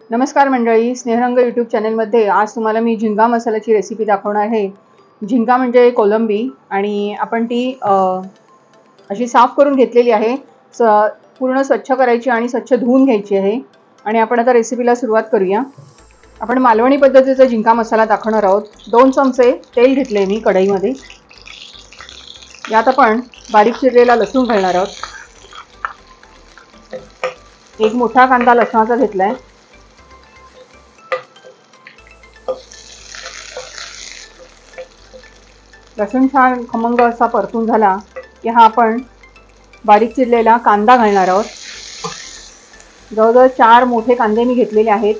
नमस्कार मंडळी, स्नेहरंग यूट्यूब चॅनलमध्ये आज तुम्हाला मी झिंगा मसाल्याची रेसिपी दाखवणार आहे। झिंगा म्हणजे कोलंबी आणि आपण ती अशी साफ करून घेतलेली आहे। पूर्ण स्वच्छ करायची आणि स्वच्छ धुवून घ्यायची आहे आणि आपण आता रेसिपीला सुरुवात करूया। आपण मालवणी पद्धतीचा झिंगा मसाला दाखवणार आहोत। 2 चमचे तेल घेतले मी कढईमध्ये। यात आपण बारीक चिरलेला लसूण घालणार आहोत। एक मोठा कांदा लसणाचा घेतलाय। लसूण छान खमंग असा परतून झाला की हा आपण बारीक चिरलेला कांदा घालणार आहोत। जवळजवळ 4 मोठे कांदे मी घेतलेले आहेत।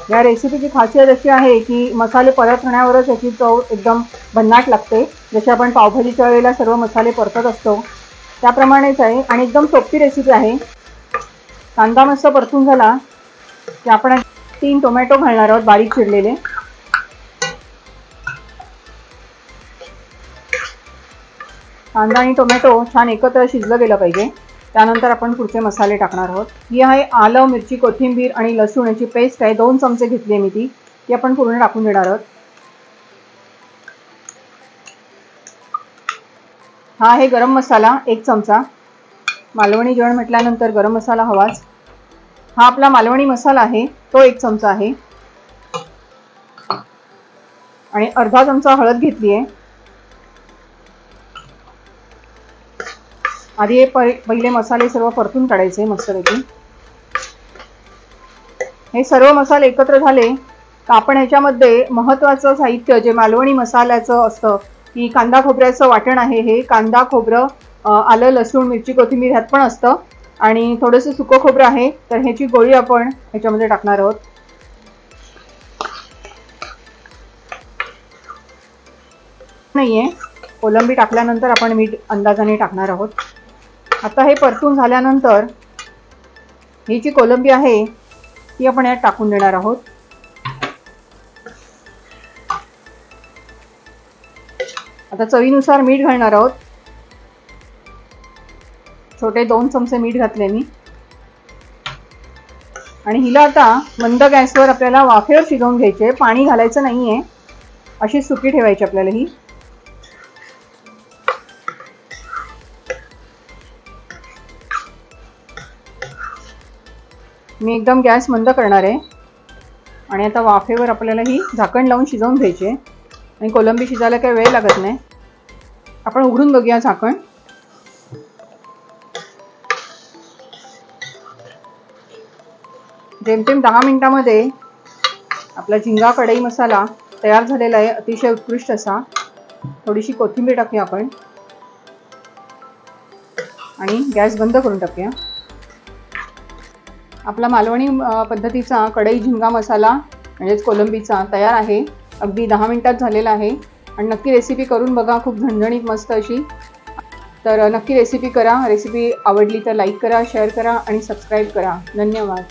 या रेसिपीची खासियत अशी आहे की मसाले परतण्यावरच याची चव एकदम भन्नाट लागते। जसे आपण पावभाजीच्या वेळेला सर्व मसाले परतत असतो त्याप्रमाणेच आहे आणि एकदम सोपी रेसिपी आहे। कांदा मस्त परतून झाला की आपण 3 टोमॅटो घालणार आहोत बारीक चिरलेले। कांदा आणि टोमॅटो छान एकत्र शिजलं गेलं पाहिजे। त्यानंतर आपण पुढचे मसाले टाकणार आहोत। ही आहे आलं, मिरची, कोथिंबीर आणि लसूण याची पेस्ट आहे। 2 चमचे घेतली आहे मी ती आपण पूर्ण टाकून देणार आहोत। हा आहे गरम मसाला 1 चमचा। मालवणी जेवण म्हटल्यानंतर गरम मसाला हवाच। हा आपला मालवणी मसाला आहे तो 1 चमचा आहे आणि अर्धा चमचा हळद घेतली आहे। आधी पहिले मसाले सर्व परतून काढायचे मस्तपैकी। हे सर्व मसाले एकत्र झाले तर आपण ह्याच्यामध्ये महत्त्वाचं साहित्य जे मालवणी मसाल्याचं असतं की कांदा खोबऱ्याचं वाटण आहे। हे कांदा खोबरं आलं लसूण मिरची कोथिंबीर ह्यात पण असतं आणि थोडंसं सुकं खोबरं आहे तर ह्याची गोळी आपण ह्याच्यामध्ये टाकणार आहोत। नाहीये कोलंबी टाकल्यानंतर आपण मीठ अंदाजाने टाकणार आहोत। आता हे परतून झाल्यानंतर ही जी कोलंबी आहे ती आपण यात टाकून देणार आहोत। आता चवीनुसार मीठ घालणार आहोत। छोटे 2 चमचे मीठ घातले मी आणि हिला आता मंद गॅसवर आपल्याला वाफेवर शिजवून घ्यायचे। पाणी घालायचं नाहीये, अशी सुकी ठेवायची आपल्याला ही। मी एकदम गॅस मंद करणार आहे आणि आता वाफेवर आपल्याला ही झाकण लावून शिजवून घ्यायची आणि कोलंबी शिजायला काही वेळ लागत नाही। आपण उघडून बघूया झाकण। जेमतेम 10 मिनिटांमध्ये आपला झिंगा कढई मसाला तयार झालेला आहे, अतिशय उत्कृष्ट असा। थोडीशी कोथिंबीर टाकूया आपण आणि गॅस बंद करून टाकूया। आपला मालवणी पद्धतीचा कढई झिंगा मसाला म्हणजेच कोलंबीचा तयार आहे। अगदी 10 मिनिटात झालेला आहे आणि नक्की रेसिपी करून बघा, खूप झणझणीत मस्त अशी। तर नक्की रेसिपी करा। रेसिपी आवडली तर लाईक करा, शेअर करा आणि सबस्क्राईब करा। धन्यवाद।